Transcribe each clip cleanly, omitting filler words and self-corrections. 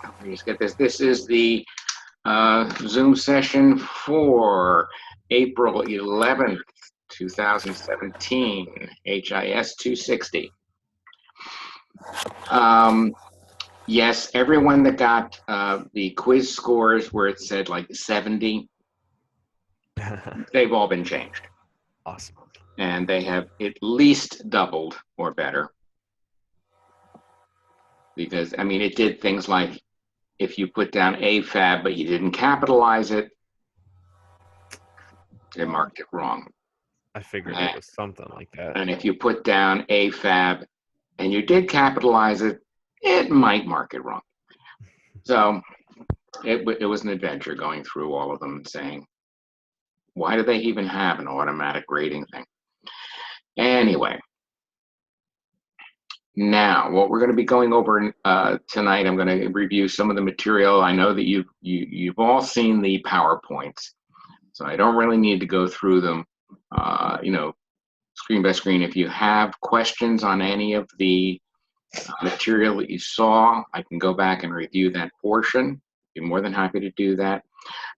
Let me just get this. This is the Zoom session for April 11th, 2017, HIS 260. Yes, everyone that got the quiz scores where it said like 70, they've all been changed. Awesome. And they have at least doubled or better. Because, I mean, it did things like if you put down AFAB but you didn't capitalize it, they marked it wrong. I figured it was something like that. And if you put down AFAB and you did capitalize it, it might mark it wrong. So it was an adventure going through all of them and saying, why do they even have an automatic grading thing? Anyway, now what we're going to be going over tonight, I'm going to review some of the material. I know that you've all seen the PowerPoints, so I don't really need to go through them, screen by screen. If you have questions on any of the material that you saw, I can go back and review that portion. Be more than happy to do that.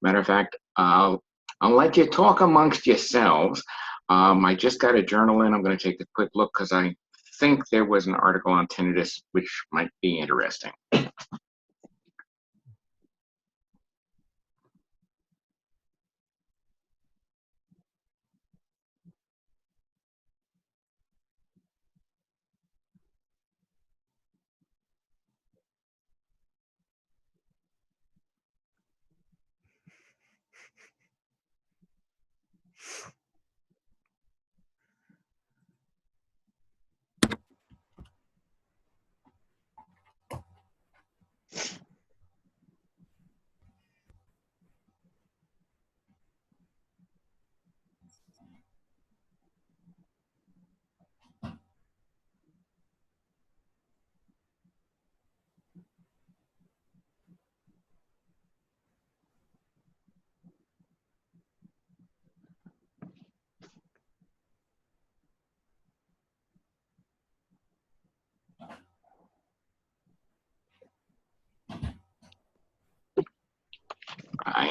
Matter of fact, I'll let you talk amongst yourselves. I just got a journal in. I'm going to take a quick look because I think there was an article on tinnitus which might be interesting.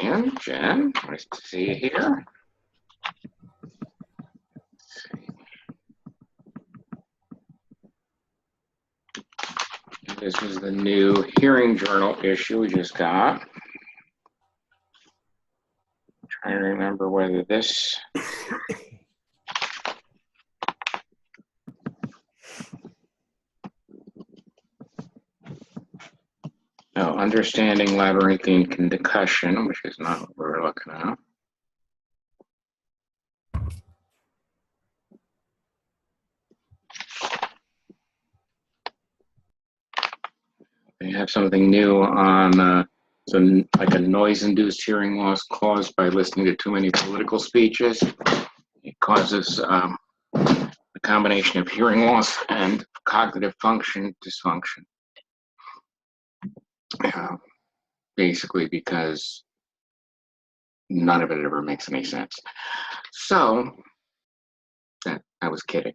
Ryan, Jen, nice to see you here. This is the new hearing journal issue we just got. Trying to remember whether this. No, understanding labyrinthine concussion, which is not what we're looking at. They have something new on like a noise-induced hearing loss caused by listening to too many political speeches. It causes a combination of hearing loss and cognitive function dysfunction. Basically because none of it ever makes any sense. So, I was kidding.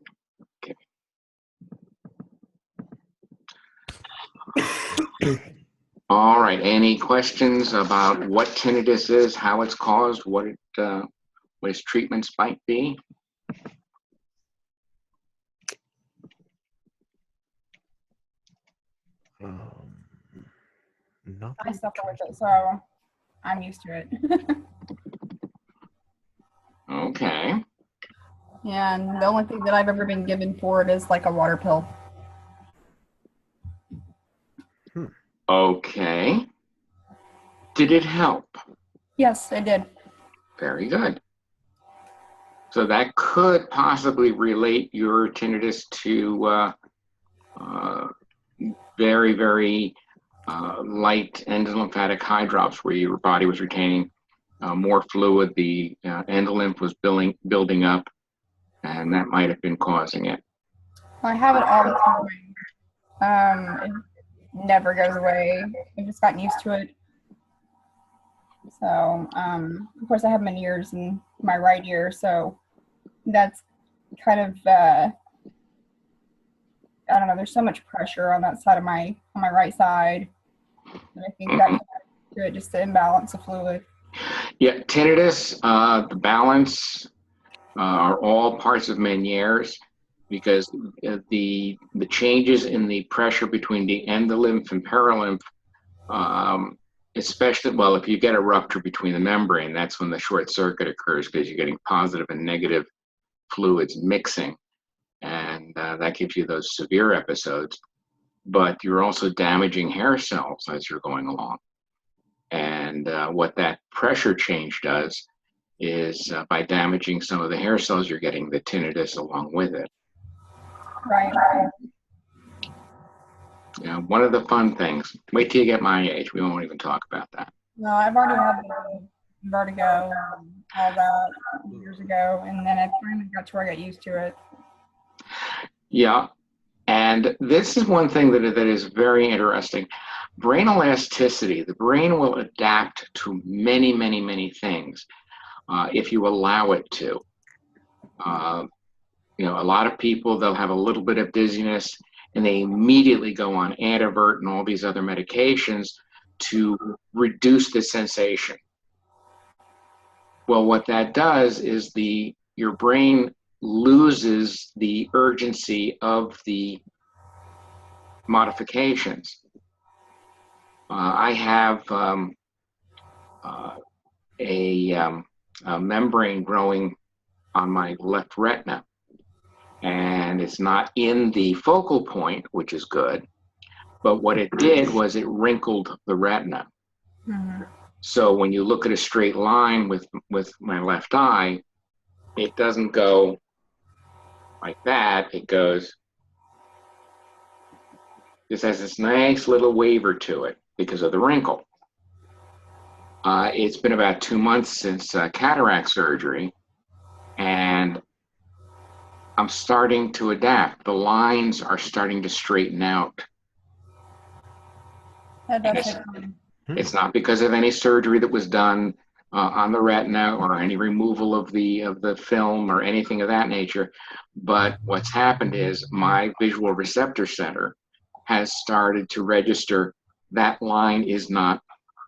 All right, any questions about what tinnitus is, how it's caused, what its treatments might be? Nothing. I suffer with it, so I'm used to it. Okay. Yeah, and the only thing that I've ever been given for it is like a water pill. Okay. Did it help? Yes, it did. Very good. So that could possibly relate your tinnitus to very, very light endolymphatic high drops where your body was retaining more fluid, the endolymph was building up, and that might have been causing it. I have it all the time. It never goes away. I've just gotten used to it. So, of course, I have many ears in my right ear, so that's kind of, I don't know, there's so much pressure on that side of on my right side. And I think that contributes to it, just the imbalance of fluid. Yeah, tinnitus, the balance are all parts of Meniere's, because the changes in the pressure between the endolymph and perilymph, especially, well, if you get a rupture between the membrane, that's when the short circuit occurs, because you're getting positive and negative fluids mixing, and that gives you those severe episodes. But you're also damaging hair cells as you're going along. And what that pressure change does is by damaging some of the hair cells, you're getting the tinnitus along with it. Right. Yeah, one of the fun things, wait till you get my age, we won't even talk about that. No, I've already had the vertigo and all that years ago, and then I finally got to where I got used to it. Yeah, and this is one thing that is very interesting. Brain elasticity, the brain will adapt to many, many, many things if you allow it to. You know, a lot of people, they'll have a little bit of dizziness and they immediately go on Antivert and all these other medications to reduce the sensation. Well, what that does is your brain loses the urgency of the modifications. I have a membrane growing on my left retina, and it's not in the focal point, which is good, but what it did was it wrinkled the retina. Mm-hmm. So when you look at a straight line with my left eye, it doesn't go like that. It goes, this has this nice little waver to it because of the wrinkle. It's been about 2 months since cataract surgery, and I'm starting to adapt. The lines are starting to straighten out. It's not because of any surgery that was done on the retina or any removal of the film or anything of that nature. But what's happened is my visual receptor center has started to register that line is not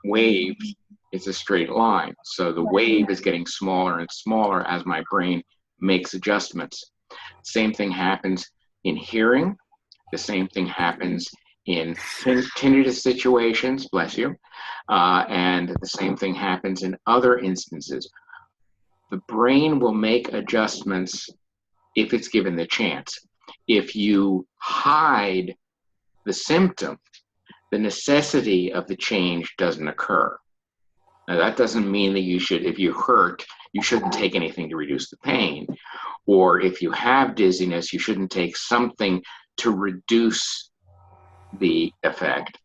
waved, it's a straight line. So the wave is getting smaller and smaller as my brain makes adjustments. Same thing happens in hearing. The same thing happens in tinnitus situations, bless you. And the same thing happens in other instances. The brain will make adjustments if it's given the chance. If you hide the symptom, the necessity of the change doesn't occur. Now, that doesn't mean that you should, if you hurt, you shouldn't take anything to reduce the pain. Or if you have dizziness, you shouldn't take something to reduce the effect.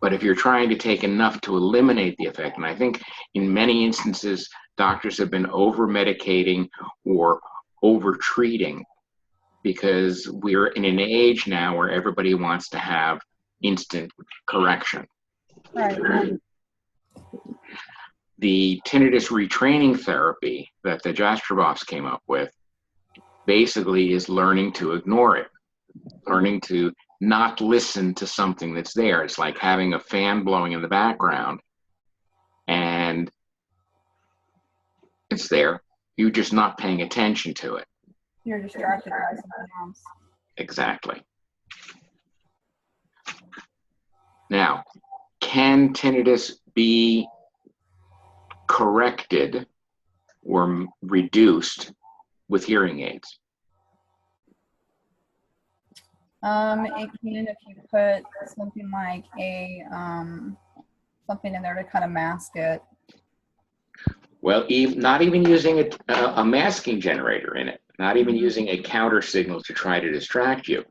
But if you're trying to take enough to eliminate the effect, and I think in many instances, doctors have been over-medicating or over-treating, because we're in an age now where everybody wants to have instant correction. Right. The tinnitus retraining therapy that the Jastreboffs came up with basically is learning to ignore it, learning to not listen to something that's there. It's like having a fan blowing in the background and it's there. You're just not paying attention to it. You're distracted by something else. Exactly. Now, can tinnitus be corrected or reduced with hearing aids? It can if you put something like something in there to kind of mask it. Well, not even using a masking generator in it, not even using a counter signal to try to distract you.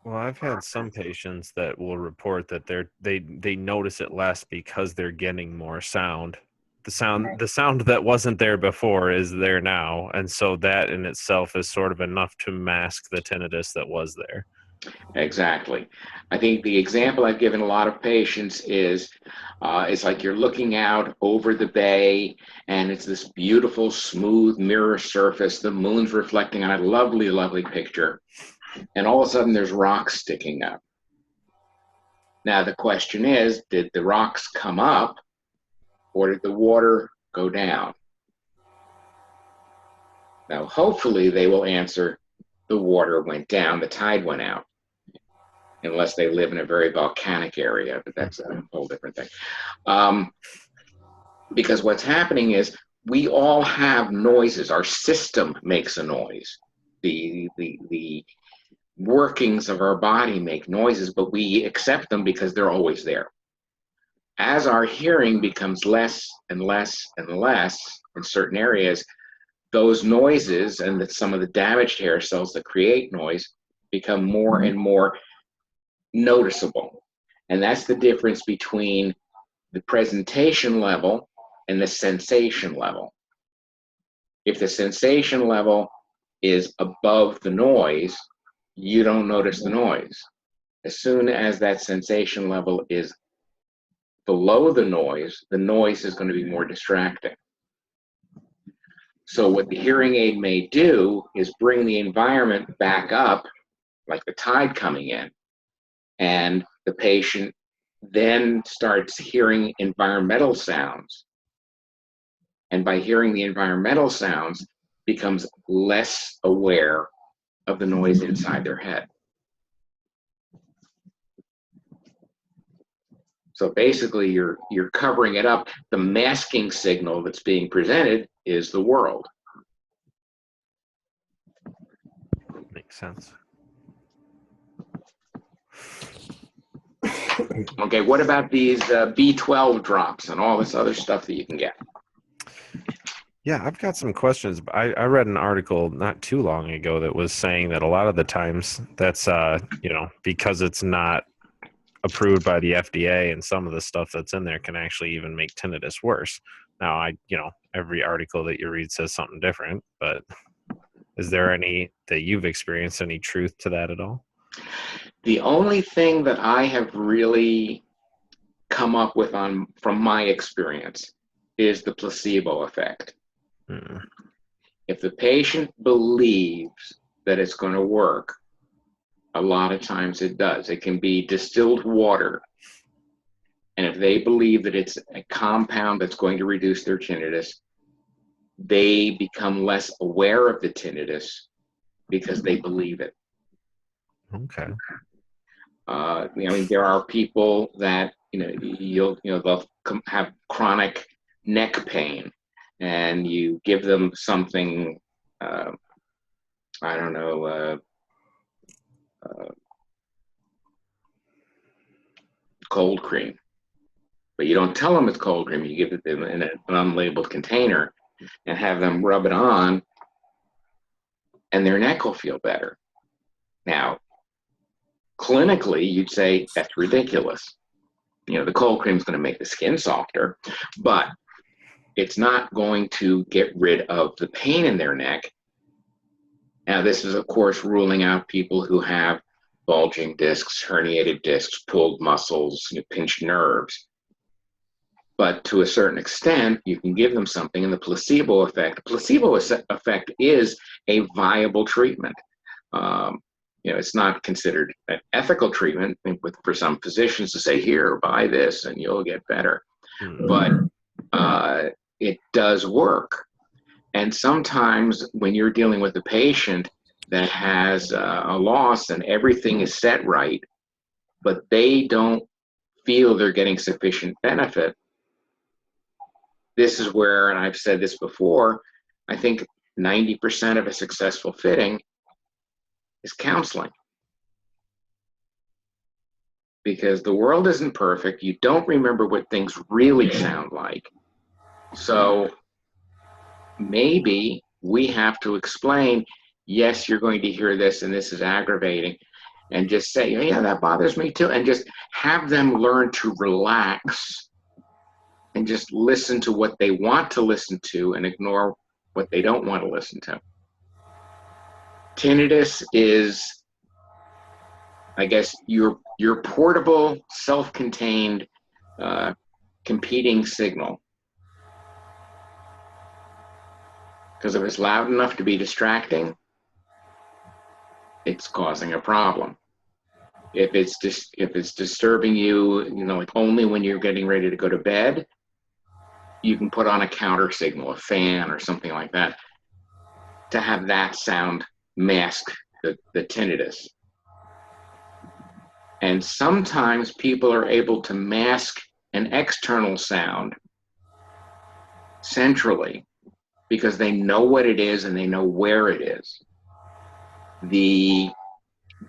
Well, I've had some patients that will report that they notice it less because they're getting more sound. The sound that wasn't there before is there now, and so that in itself is sort of enough to mask the tinnitus that was there. Exactly. I think the example I've given a lot of patients is it's like you're looking out over the bay and it's this beautiful smooth mirror surface, the moon's reflecting on it, lovely, lovely picture, and all of a sudden there's rocks sticking up. Now the question is, did the rocks come up or did the water go down? Now, hopefully they will answer the water went down, the tide went out, unless they live in a very volcanic area, but that's a whole different thing. Because what's happening is we all have noises. Our system makes a noise. The workings of our body make noises, but we accept them because they're always there. As our hearing becomes less and less and less in certain areas, those noises and some of the damaged hair cells that create noise become more and more noticeable. And that's the difference between the presentation level and the sensation level. If the sensation level is above the noise, you don't notice the noise. As soon as that sensation level is below the noise is going to be more distracting. So what the hearing aid may do is bring the environment back up, like the tide coming in, and the patient then starts hearing environmental sounds. And by hearing the environmental sounds, becomes less aware of the noise inside their head. So basically, you're covering it up. The masking signal that's being presented is the world. Makes sense. Okay, what about these B12 drops and all this other stuff that you can get? Yeah, I've got some questions. I read an article not too long ago that was saying that a lot of the times that's, because it's not approved by the FDA, and some of the stuff that's in there can actually even make tinnitus worse. Now, every article that you read says something different, but is there any that you've experienced, any truth to that at all? The only thing that I have really come up with from my experience is the placebo effect. If the patient believes that it's going to work, a lot of times it does. It can be distilled water. And if they believe that it's a compound that's going to reduce their tinnitus, they become less aware of the tinnitus because they believe it. Okay. There are people that, they'll have chronic neck pain, and you give them something, cold cream. But you don't tell them it's cold cream. You give it in an unlabeled container and have them rub it on, and their neck will feel better. Now, clinically, you'd say that's ridiculous. The cold cream is going to make the skin softer, but it's not going to get rid of the pain in their neck. Now, this is, of course, ruling out people who have bulging discs, herniated discs, pulled muscles, pinched nerves. But to a certain extent, you can give them something, and the placebo effect is a viable treatment. It's not considered an ethical treatment for some physicians to say, here, buy this and you'll get better. But it does work. And sometimes when you're dealing with a patient that has a loss and everything is set right, but they don't feel they're getting sufficient benefit, this is where, and I've said this before, I think 90% of a successful fitting is counseling. Because the world isn't perfect. You don't remember what things really sound like. So maybe we have to explain, yes, you're going to hear this and this is aggravating, and just say, yeah, that bothers me too, and just have them learn to relax and just listen to what they want to listen to and ignore what they don't want to listen to. Tinnitus is, I guess, your portable, self-contained, competing signal. Because if it's loud enough to be distracting, it's causing a problem. If it's disturbing you, like only when you're getting ready to go to bed, you can put on a counter signal, a fan or something like that, to have that sound mask the tinnitus. And sometimes people are able to mask an external sound centrally because they know what it is and they know where it is. The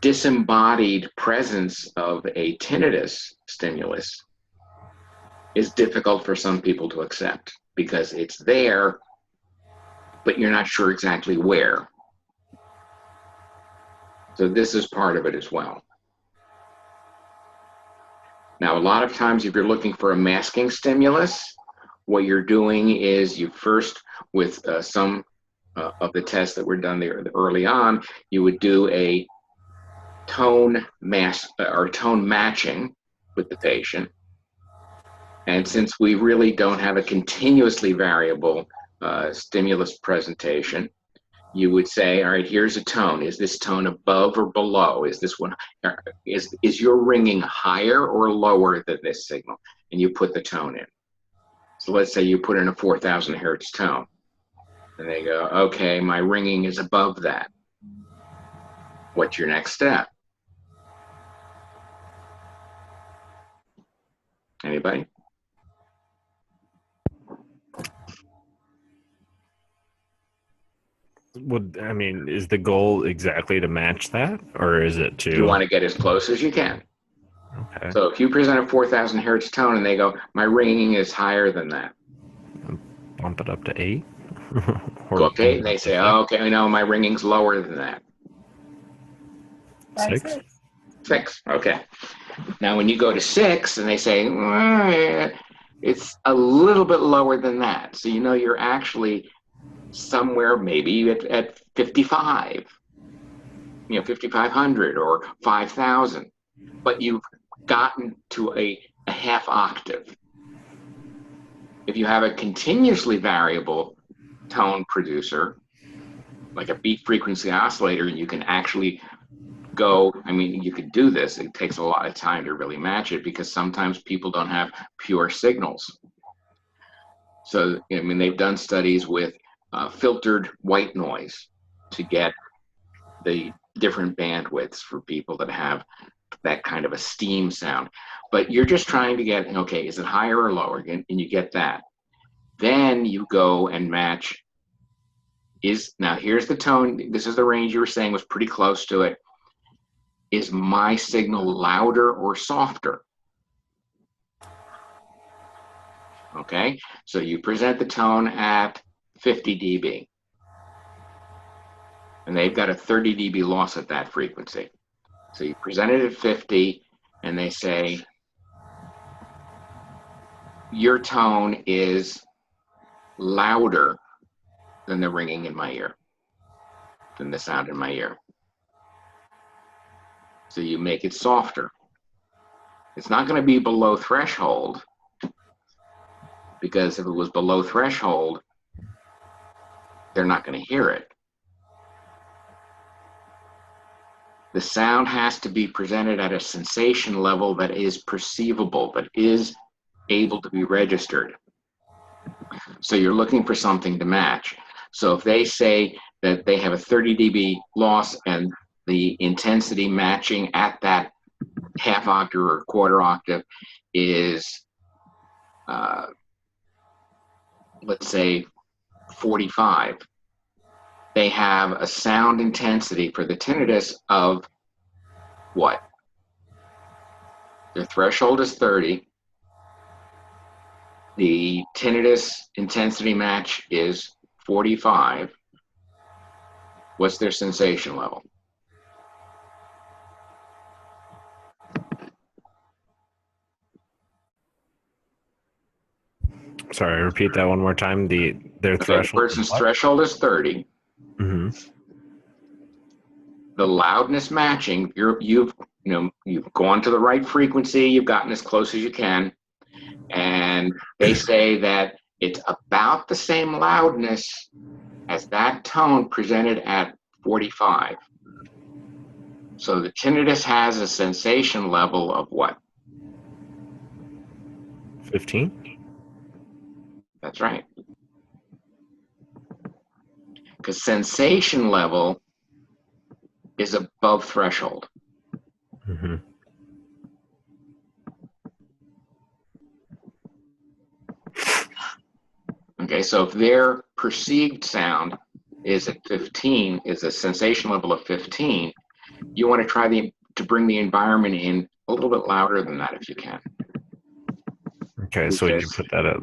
disembodied presence of a tinnitus stimulus is difficult for some people to accept because it's there, but you're not sure exactly where. So this is part of it as well. Now, a lot of times if you're looking for a masking stimulus, what you're doing is you first, with some of the tests that were done there early on, you would do a tone mask or tone matching with the patient. And since we really don't have a continuously variable stimulus presentation, you would say, all right, here's a tone. Is this tone above or below? Is this one, is your ringing higher or lower than this signal? And you put the tone in. So let's say you put in a 4,000 hertz tone. And they go, okay, my ringing is above that. What's your next step? Anybody? Is the goal exactly to match that, or is it to? You want to get as close as you can. Okay. So if you present a 4,000 hertz tone and they go, my ringing is higher than that. Bump it up to 8. Go up to 8 and they say, oh, okay, no, my ringing's lower than that. 6. 6, okay. Now when you go to 6 and they say, it's a little bit lower than that. So you're actually somewhere maybe at 55, 5,500 or 5,000, but you've gotten to a half octave. If you have a continuously variable tone producer, like a beat frequency oscillator, you can actually go, you could do this. It takes a lot of time to really match it because sometimes people don't have pure signals. So, they've done studies with filtered white noise to get the different bandwidths for people that have that kind of a steam sound. But you're just trying to get, okay, is it higher or lower? And you get that. Then you go and match. Now here's the tone. This is the range you were saying was pretty close to it. Is my signal louder or softer? Okay, so you present the tone at 50 dB. And they've got a 30 dB loss at that frequency. So you present it at 50 and they say, your tone is louder than the ringing in my ear, than the sound in my ear. So you make it softer. It's not going to be below threshold, because if it was below threshold, they're not going to hear it. The sound has to be presented at a sensation level that is perceivable, that is able to be registered. So you're looking for something to match. So if they say that they have a 30 dB loss and the intensity matching at that half octave or quarter octave is, let's say, 45, they have a sound intensity for the tinnitus of what? Their threshold is 30. The tinnitus intensity match is 45. What's their sensation level? Sorry, repeat that one more time. Their threshold. The person's threshold is 30. Mm-hmm. The loudness matching, you've gone to the right frequency, you've gotten as close as you can, and they say that it's about the same loudness as that tone presented at 45. So the tinnitus has a sensation level of what? 15? That's right. Because sensation level is above threshold. Mm-hmm. Okay, so if their perceived sound is at 15, is a sensation level of 15, you want to try to bring the environment in a little bit louder than that if you can. Okay, so would you Because- put that at,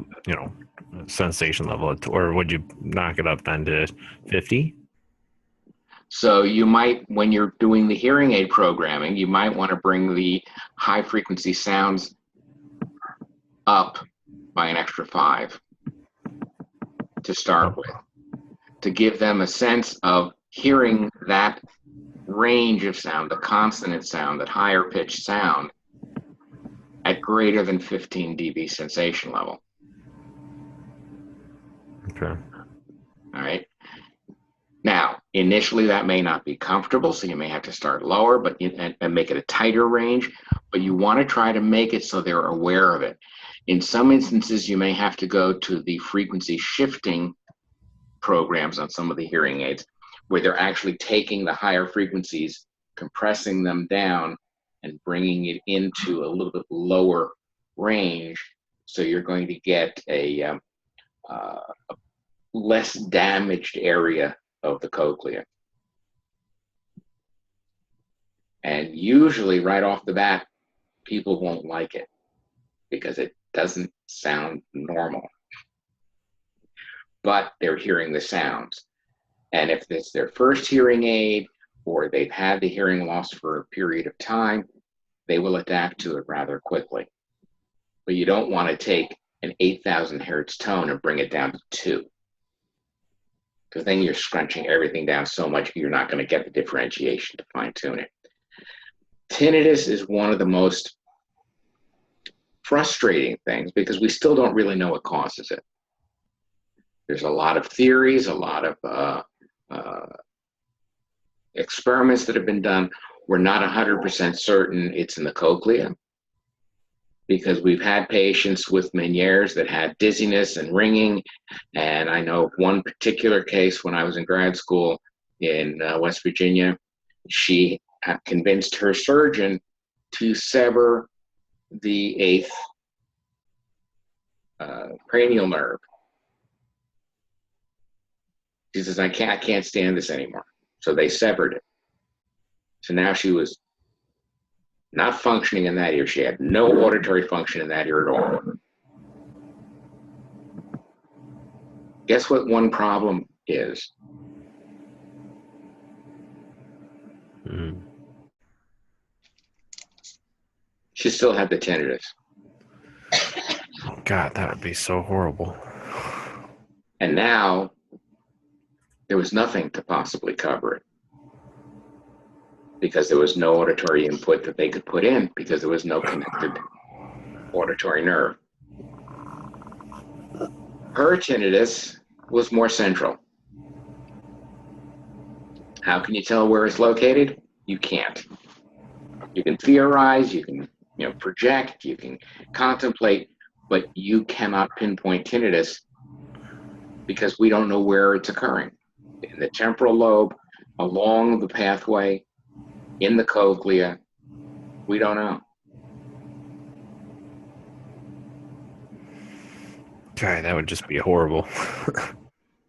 sensation level, or would you knock it up then to 50? So you might, when you're doing the hearing aid programming, you might want to bring the high frequency sounds up by an extra 5 to start with, to give them a sense of hearing that range of sound, the consonant sound, that higher pitched sound at greater than 15 dB sensation level. Okay. All right. Now, initially that may not be comfortable, so you may have to start lower, and make it a tighter range, but you want to try to make it so they're aware of it. In some instances, you may have to go to the frequency shifting programs on some of the hearing aids, where they're actually taking the higher frequencies, compressing them down, and bringing it into a little bit lower range. So you're going to get a less damaged area of the cochlea. And usually right off the bat, people won't like it because it doesn't sound normal. But they're hearing the sounds. And if it's their first hearing aid or they've had the hearing loss for a period of time, they will adapt to it rather quickly. But you don't want to take an 8,000 hertz tone and bring it down to 2. Because then you're scrunching everything down so much you're not going to get the differentiation to fine tune it. Tinnitus is one of the most frustrating things because we still don't really know what causes it. There's a lot of theories, a lot of experiments that have been done. We're not 100% certain it's in the cochlea because we've had patients with Meniere's that had dizziness and ringing. And I know one particular case when I was in grad school in West Virginia, she convinced her surgeon to sever the 8th cranial nerve. She says, I can't stand this anymore. So they severed it. So now she was not functioning in that ear. She had no auditory function in that ear at all. Guess what one problem is? Mm. She still had the tinnitus. Oh, God, that would be so horrible. And now there was nothing to possibly cover it because there was no auditory input that they could put in because there was no connected auditory nerve. Her tinnitus was more central. How can you tell where it's located? You can't. You can theorize, you can project, you can contemplate, but you cannot pinpoint tinnitus because we don't know where it's occurring. In the temporal lobe, along the pathway, in the cochlea, we don't know. God, that would just be horrible.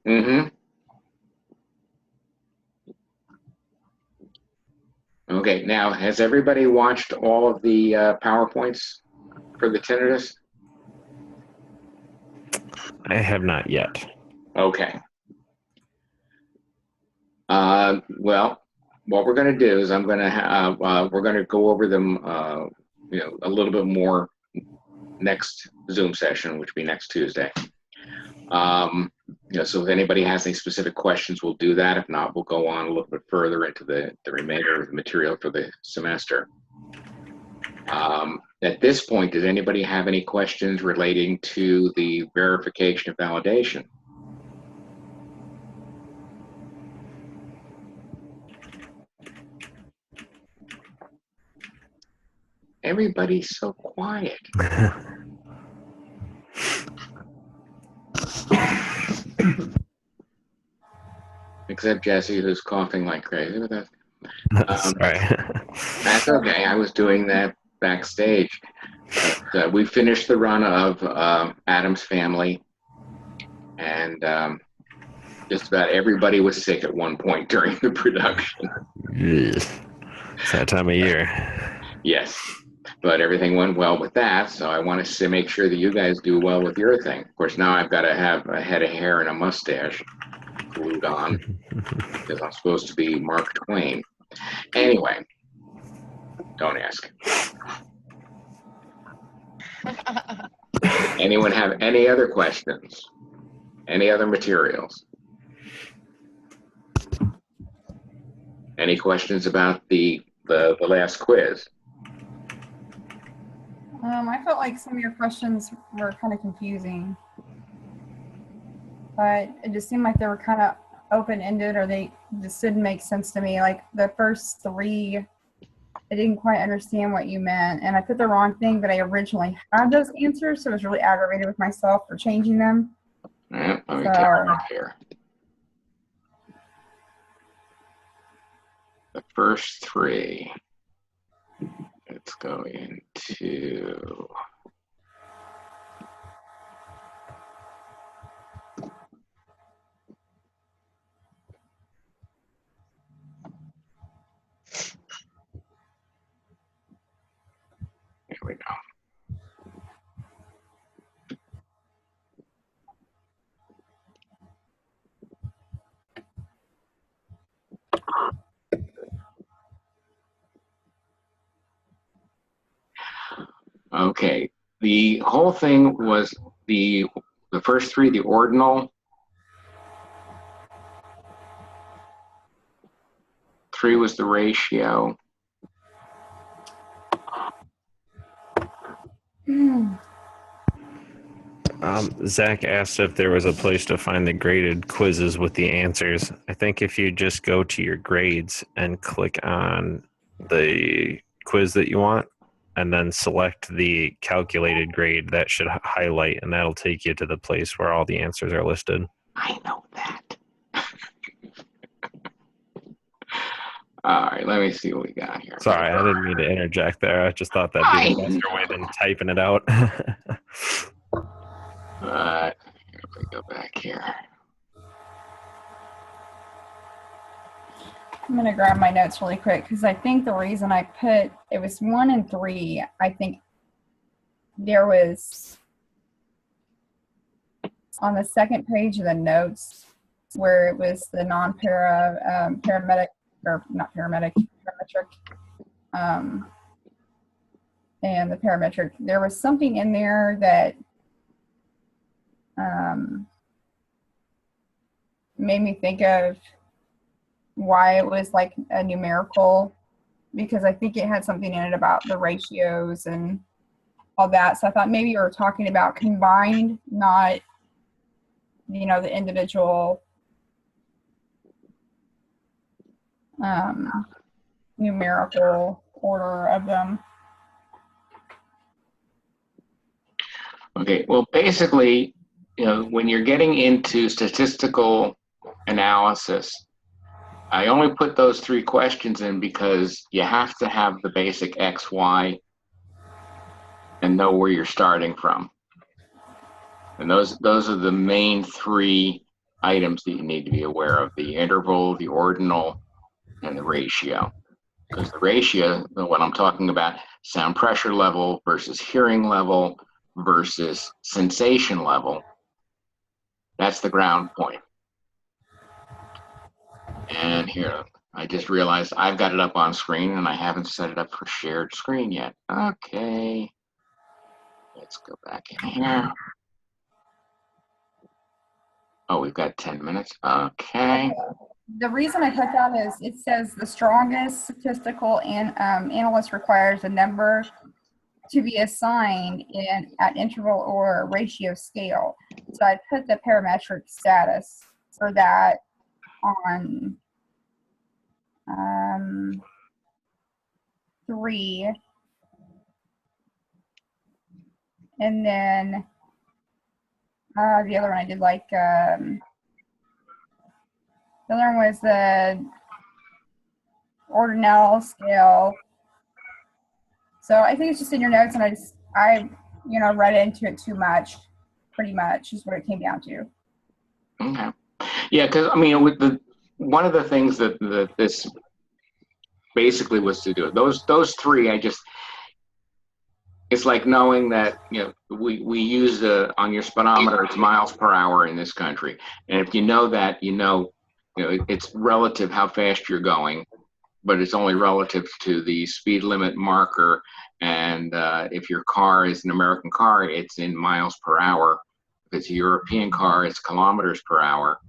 Mm-hmm. Okay, now, has everybody watched all of the PowerPoints for the tinnitus? I have not yet. Okay. Well, what we're going to do is we're going to go over them, a little bit more next Zoom session, which will be next Tuesday. So if anybody has any specific questions, we'll do that. If not, we'll go on a little bit further into the remainder of the material for the semester. At this point, does anybody have any questions relating to the verification of validation? Everybody's so quiet. Except Jesse, who's coughing like crazy. But Sorry. that's okay. I was doing that backstage. But, we finished the run of Addams Family, and just about everybody was sick at one point during the production. It's that time of year. Yes, but everything went well with that, so I want to make sure that you guys do well with your thing. Of course, now I've got to have a head of hair and a mustache glued on because I'm supposed to be Mark Twain. Anyway, don't ask. Anyone have any other questions? Any other materials? Any questions about the last quiz? I felt like some of your questions were kind of confusing, but it just seemed like they were kind of open-ended, or they just didn't make sense to me. Like the first three, I didn't quite understand what you meant, and I put the wrong thing, but I originally had those answers, so I was really aggravated with myself for changing them. Let me take a look here. The first three. Let's go into. Here we go. Okay, the whole thing was the first three, the ordinal. 3 was the ratio. Zach asked if there was a place to find the graded quizzes with the answers. I think if you just go to your grades and click on the quiz that you want, and then select the calculated grade, that should highlight, and that'll take you to the place where all the answers are listed. I know that. All right, let me see what we got here. Sorry, I didn't mean to interject there. I just thought that'd be a faster way than typing it out. Here we go back here. I'm going to grab my notes really quick because I think the reason I put it was 1 and 3, I think there was on the second page of the notes where it was the paramedic, or not paramedic, parametric, and the parametric. There was something in there that made me think of why it was like a numerical, because I think it had something in it about the ratios and all that. So I thought maybe you were talking about combined, not, the individual numerical order of them. Okay, well, basically, when you're getting into statistical analysis, I only put those 3 questions in because you have to have the basic X, Y, and know where you're starting from. And those are the main 3 items that you need to be aware of: the interval, the ordinal, and the ratio. Because the ratio, what I'm talking about, sound pressure level versus hearing level versus sensation level, that's the ground point. And here, I just realized I've got it up on screen and I haven't set it up for shared screen yet. Okay, let's go back in here. Oh, we've got 10 minutes. Okay. The reason I put that is it says the strongest statistical and analyst requires a number to be assigned at interval or ratio scale. So I put the parametric status for that on 3, And then the other one I did like, the other one was the ordinal scale. So I think it's just in your notes, and I read into it too much, pretty much is what it came down to. Okay. Yeah, because I mean, with one of the things that this basically was to do, those three, it's like knowing that, we use on your speedometer, it's miles per hour in this country. And if you know that, it's relative how fast you're going, but it's only relative to the speed limit marker. And if your car is an American car, it's in miles per hour. If it's a European car, it's kilometers per hour.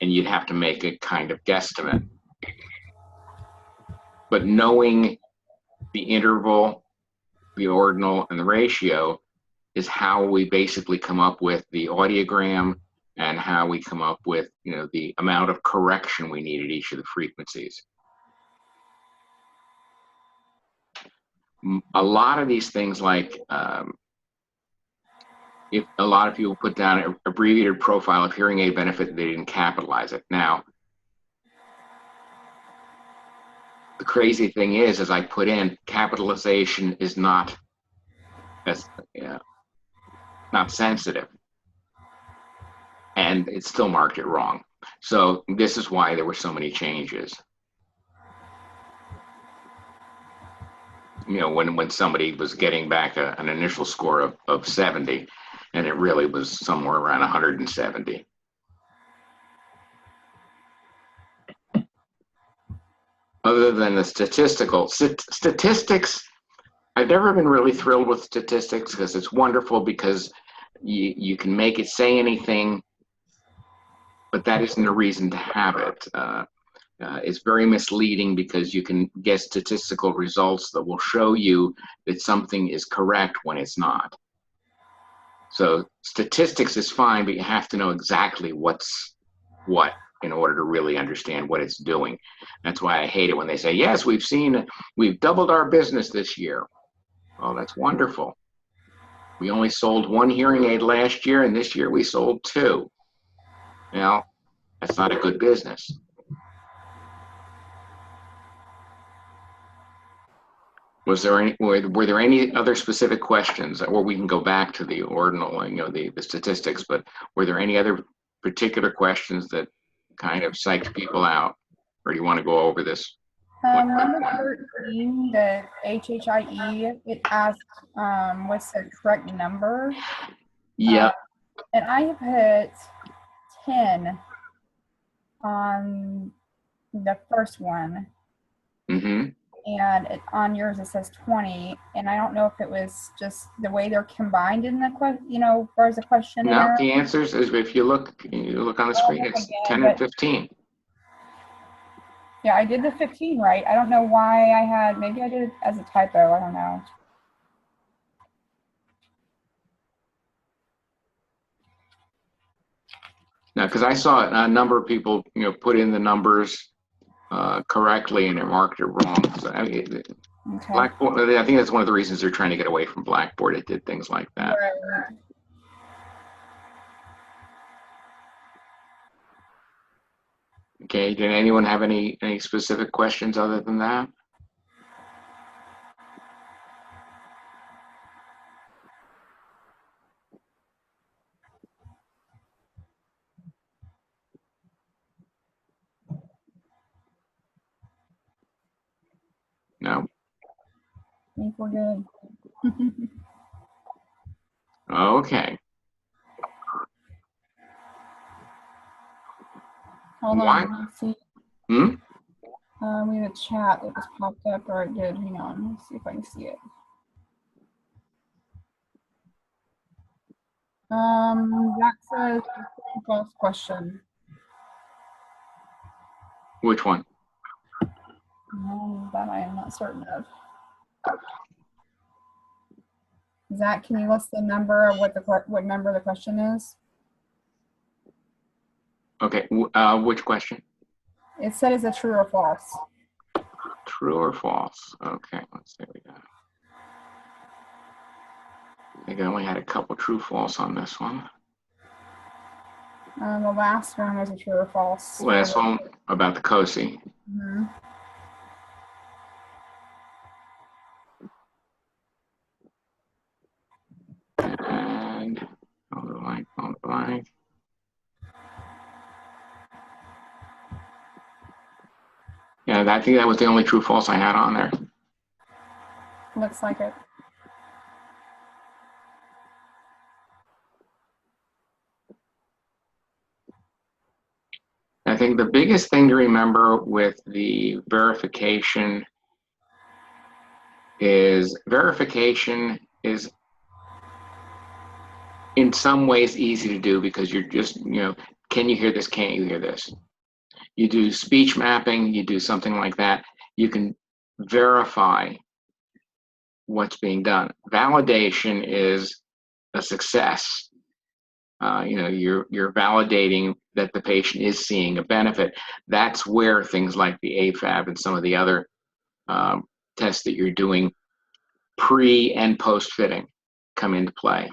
And you'd have to make a kind of guesstimate. But knowing the interval, the ordinal, and the ratio is how we basically come up with the audiogram and how we come up with, the amount of correction we need at each of the frequencies. A lot of these things, like if a lot of people put down an abbreviated profile of hearing aid benefit, they didn't capitalize it. Now, the crazy thing is, as I put in, capitalization is not sensitive, and it still marked it wrong. So this is why there were so many changes. When somebody was getting back an initial score of 70, and it really was somewhere around 170. Other than the statistics, I've never been really thrilled with statistics, because it's wonderful because you can make it say anything, but that isn't a reason to have it. It's very misleading because you can get statistical results that will show you that something is correct when it's not. So statistics is fine, but you have to know exactly what's what in order to really understand what it's doing. That's why I hate it when they say, yes, we've doubled our business this year. Well, that's wonderful. We only sold one hearing aid last year, and this year we sold 2. Well, that's not a good business. Were there any other specific questions, or we can go back to the ordinal, the statistics, but were there any other particular questions that kind of psyched people out, or do you want to go over this? Number 13, the HHIE, it asked what's the correct number. Yeah. And I have hit 10 on the first one. Mm-hmm. And on yours it says 20, and I don't know if it was just the way they're combined in the question, where's the question? No, the answers is, if you look on the screen, it's 10 and 15. Yeah, I did the 15 right. I don't know why maybe I did it as a typo. I don't know. Now, because I saw a number of people, put in the numbers correctly, and it marked it wrong. So I mean, okay. Blackboard, I think that's one of the reasons they're trying to get away from Blackboard. It did things like that. Right. Okay. Did anyone have any specific questions other than that? No. I think we're good. Okay. Hold on. Let's see. Hmm? We have a chat that just popped up, or it did. Hang on. Let's see if I can see it. That says false question. Which one? That I am not certain of. Zach, can you list the number of what number the question is? Okay. Which question? It said is it true or false? True or false? Okay. Let's see what we got. I think I only had a couple true false on this one. The last one was a true or false. Last one about the COSI. Mhm. And on the blank, on the blank. Yeah, I think that was the only true false I had on there. Looks like it. I think the biggest thing to remember with the verification is in some ways easy to do because you're just, can you hear this? Can't you hear this? You do speech mapping, you do something like that, you can verify what's being done. Validation is a success. You're validating that the patient is seeing a benefit. That's where things like the AFAB and some of the other tests that you're doing pre and post fitting come into play,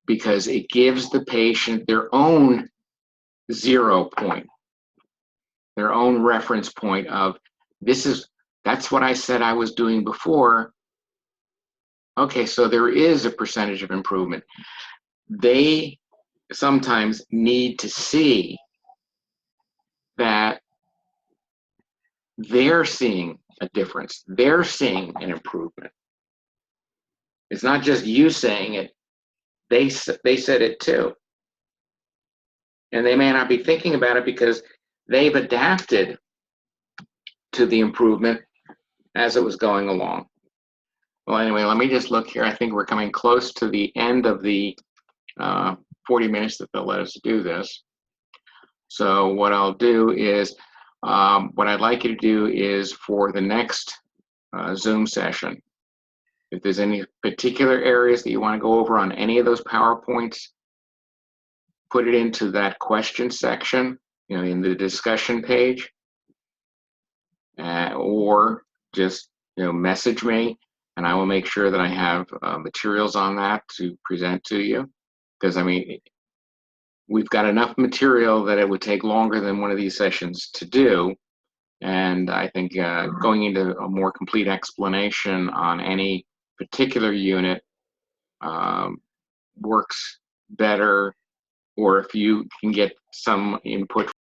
because it gives the patient their own 0 point, their own reference point of that's what I said I was doing before. Okay, so there is a percentage of improvement. They sometimes need to see that they're seeing a difference. They're seeing an improvement. It's not just you saying it. They said it too. And they may not be thinking about it because they've adapted to the improvement as it was going along. Well, anyway, let me just look here. I think we're coming close to the end of the 40 minutes that they'll let us do this. So what I'll do is, what I'd like you to do is for the next Zoom session, if there's any particular areas that you want to go over on any of those PowerPoints, put it into that question section, in the discussion page, or just, message me, and I will make sure that I have materials on that to present to you. Because, we've got enough material that it would take longer than one of these sessions to do. And I think going into a more complete explanation on any particular unit works better, or if you can get some input